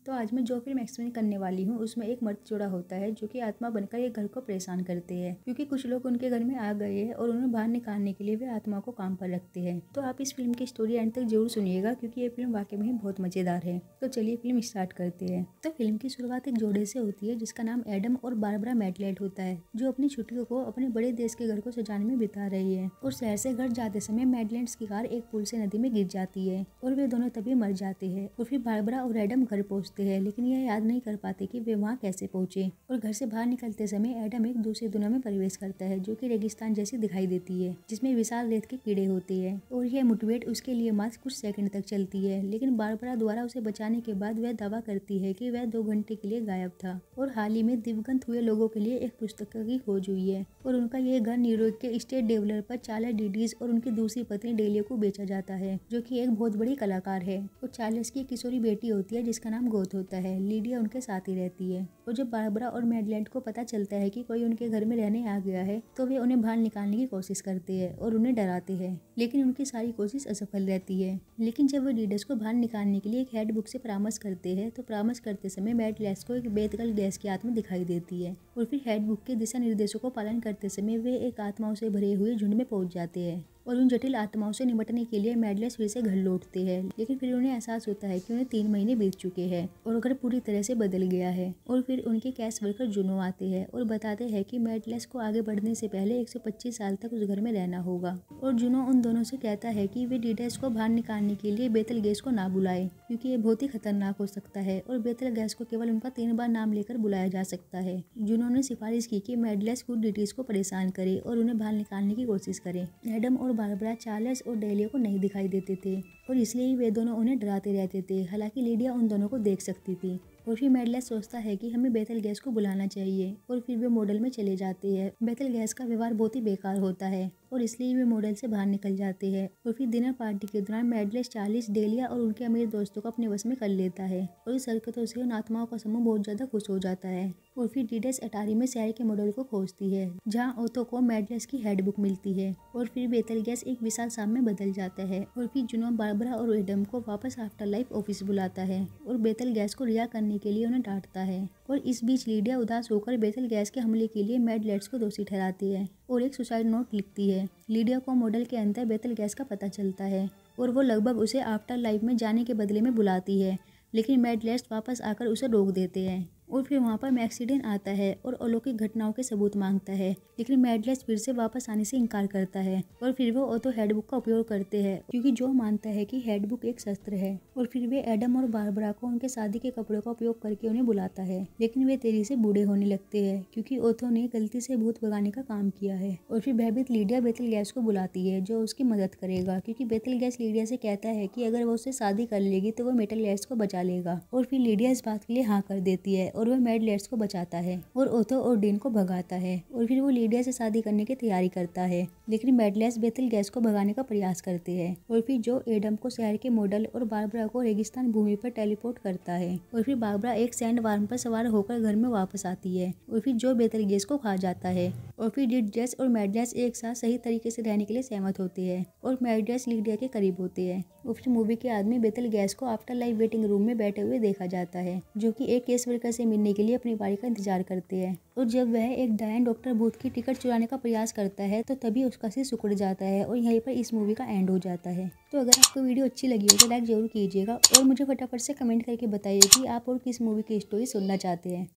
तो आज मैं जो फिल्म एक्सप्लेन करने वाली हूँ उसमें एक मर्द जोड़ा होता है जो कि आत्मा बनकर एक घर को परेशान करते हैं, क्योंकि कुछ लोग उनके घर में आ गए हैं और उन्हें बाहर निकालने के लिए वे आत्मा को काम पर रखते हैं। तो आप इस फिल्म की स्टोरी एंड तक जरूर सुनिएगा, क्योंकि ये फिल्म वाकई में बहुत मजेदार है। तो चलिए फिल्म स्टार्ट करते हैं। तो फिल्म की शुरुआत एक जोड़े से होती है जिसका नाम एडम और बारबरा मैडलेट होता है, जो अपनी छुट्टियों को अपने बड़े देश के घर को सजाने में बिता रही है। और शहर से घर जाते समय मैडलेट्स की कार एक पुल से नदी में गिर जाती है और वे दोनों तभी मर जाते हैं। और फिर बारबरा और एडम घर पहुंचते हैं, लेकिन यह याद नहीं कर पाते कि वे वहाँ कैसे पहुंचे। और घर से बाहर निकलते समय एडम एक दूसरी दुनिया में प्रवेश करता है जो कि रेगिस्तान जैसी दिखाई देती है, जिसमें विशाल रेत के कीड़े होते हैं। और यह मुठभेड़ उसके लिए मात्र कुछ सेकंड तक चलती है, लेकिन बारबरा द्वारा उसे बचाने के बाद वह दावा करती है कि वह 2 घंटे के लिए गायब था। और हाल ही में दिवंगत हुए लोगों के लिए एक पुस्तक की खोज हुई है और उनका यह घर न्यूयॉर्क के स्टेट डेवलपर चार्ल्स डीडीज और उनकी दूसरी पत्नी डेलिया को बेचा जाता है, जो कि एक बहुत बड़ी कलाकार है। और चार्ल्स की एक किशोरी बेटी होती है जिसका नाम गोथ होता है। लीडिया उनके साथ ही रहती है। और जब बारबरा और मैडलेट को पता चलता है कि कोई उनके घर में रहने आ गया है, तो वे उन्हें बाहर निकालने की कोशिश करते हैं और उन्हें डराते हैं, लेकिन उनकी सारी कोशिश असफल रहती है। लेकिन जब वे डीडस को बाहर निकालने के लिए एक हैंडबुक से परामर्श करते हैं, तो परामर्श करते समय मैडलेट को एक बेदखल गैस की आत्मा दिखाई देती है। और फिर हैंडबुक के दिशा निर्देशों को पालन करते समय वे एक आत्माओं से भरे हुए झुंड में पहुंच जाते हैं। और उन जटिल आत्माओं से निपटने के लिए मैडलेस फिर से घर लौटते हैं, लेकिन फिर उन्हें एहसास होता है कि उन्हें 3 महीने बीत चुके हैं और घर पूरी तरह से बदल गया है। और फिर उनके कैश वर्कर जुनो आते हैं और बताते हैं कि मैडलेस को आगे बढ़ने से पहले 125 साल तक उस घर में रहना होगा। और जुनो उन दोनों से कहता है कि वे डीडस को बाहर निकालने के लिए बेतल गैस को ना बुलाए, क्योंकि ये बहुत ही खतरनाक हो सकता है और बेतल गैस को केवल उनका 3 बार नाम लेकर बुलाया जा सकता है। जुनो ने सिफारिश की कि मैडलेस खुद डीडस को परेशान करे और उन्हें बाहर निकालने की कोशिश करे। एडम और बारबरा चार्ल्स और डेलिया को नहीं दिखाई देते थे और इसलिए ही वे दोनों उन्हें डराते रहते थे। हालांकि लीडिया उन दोनों को देख सकती थी। और फिर मैडलेस सोचता है कि हमें बेतल गैस को बुलाना चाहिए और फिर वे मॉडल में चले जाते हैं। बेतल गैस का व्यवहार बहुत ही बेकार होता है और इसलिए वे मॉडल से बाहर निकल जाते हैं। और फिर डिनर पार्टी के दौरान मैडलेस चार्ल्स, डेलिया और उनके अमीर दोस्तों को अपने वश में कर लेता है और इस हरकतों से उन आत्माओं का समूह बहुत ज्यादा खुश हो जाता है। और फिर डीडस अटारी में शहर के मॉडल को खोजती है, जहाँ ओथो को मैडलेस की हैंडबुक मिलती है। और फिर बेतल गैस एक विशाल सांप में बदल जाता है। और फिर जुनो बारबरा और एडम को वापस आफ्टर लाइफ ऑफिस बुलाता है और बेतल गैस को रिहा करने के लिए उन्हें डांटता है। और इस बीच लीडिया उदास होकर बेतल गैस के हमले के लिए मैडलेट्स को दोषी ठहराती है और एक सुसाइड नोट लिखती है। लीडिया को मॉडल के अंदर बेतल गैस का पता चलता है और वो लगभग उसे आफ्टर लाइफ में जाने के बदले में बुलाती है, लेकिन मैडलेट्स वापस आकर उसे रोक देते हैं। और फिर वहाँ पर मैक्सीडेंट आता है और अलौकिक घटनाओं के सबूत मांगता है, लेकिन मैडलेट्स फिर से वापस आने से इनकार करता है। और फिर वो ओथो हैंडबुक का उपयोग करते हैं, क्योंकि जो मानता है कि हैंडबुक एक शस्त्र है। और फिर वे एडम और बारबरा को उनके शादी के कपड़ों का उपयोग करके उन्हें बुलाता है, लेकिन वे तेजी से बूढ़े होने लगते हैं क्योंकि ओथो ने गलती से भूत भगाने का काम किया है। और फिर भयभीत लीडिया बेतल गैस को बुलाती है जो उसकी मदद करेगा, क्योंकि बेतल गैस लीडिया से कहता है कि अगर वो उससे शादी कर लेगी तो वो मेटल गैस को बचा लेगा। और फिर लीडिया इस बात के लिए हाँ कर देती है और वह मैडलेट्स को बचाता है और ओथो और डीन को भगाता है। और फिर वो लीडिया से शादी करने की तैयारी करता है, लेकिन मैडलेट्स बेतल गैस को भगाने का प्रयास करते हैं। और फिर जो एडम को शहर के मॉडल और बारबरा को रेगिस्तान भूमि पर टेलीपोर्ट करता है। और फिर बारबरा एक सैंड वार्म पर सवार होकर घर में वापस आती है और फिर जो बेतल गैस को खा जाता है। और फिर डीडस और मैडलेट्स एक साथ सही तरीके से रहने के लिए सहमत होते हैं और मैडलेट्स लीडिया के करीब होते हैं। और फिर मूवी के आदमी बेतल गैस को आफ्टर लाइफ वेटिंग रूम में बैठे हुए देखा जाता है, जो कि एक केस वर्कर से मिलने के लिए अपनी बारी का इंतजार करते हैं। और जब वह एक डायन डॉक्टर भूत की टिकट चुराने का प्रयास करता है तो तभी उसका सिर सिकुड़ जाता है और यहीं पर इस मूवी का एंड हो जाता है। तो अगर आपको वीडियो अच्छी लगी हो तो लाइक जरूर कीजिएगा और मुझे फटाफट से कमेंट करके बताइए कि आप और किस मूवी की स्टोरी सुनना चाहते हैं।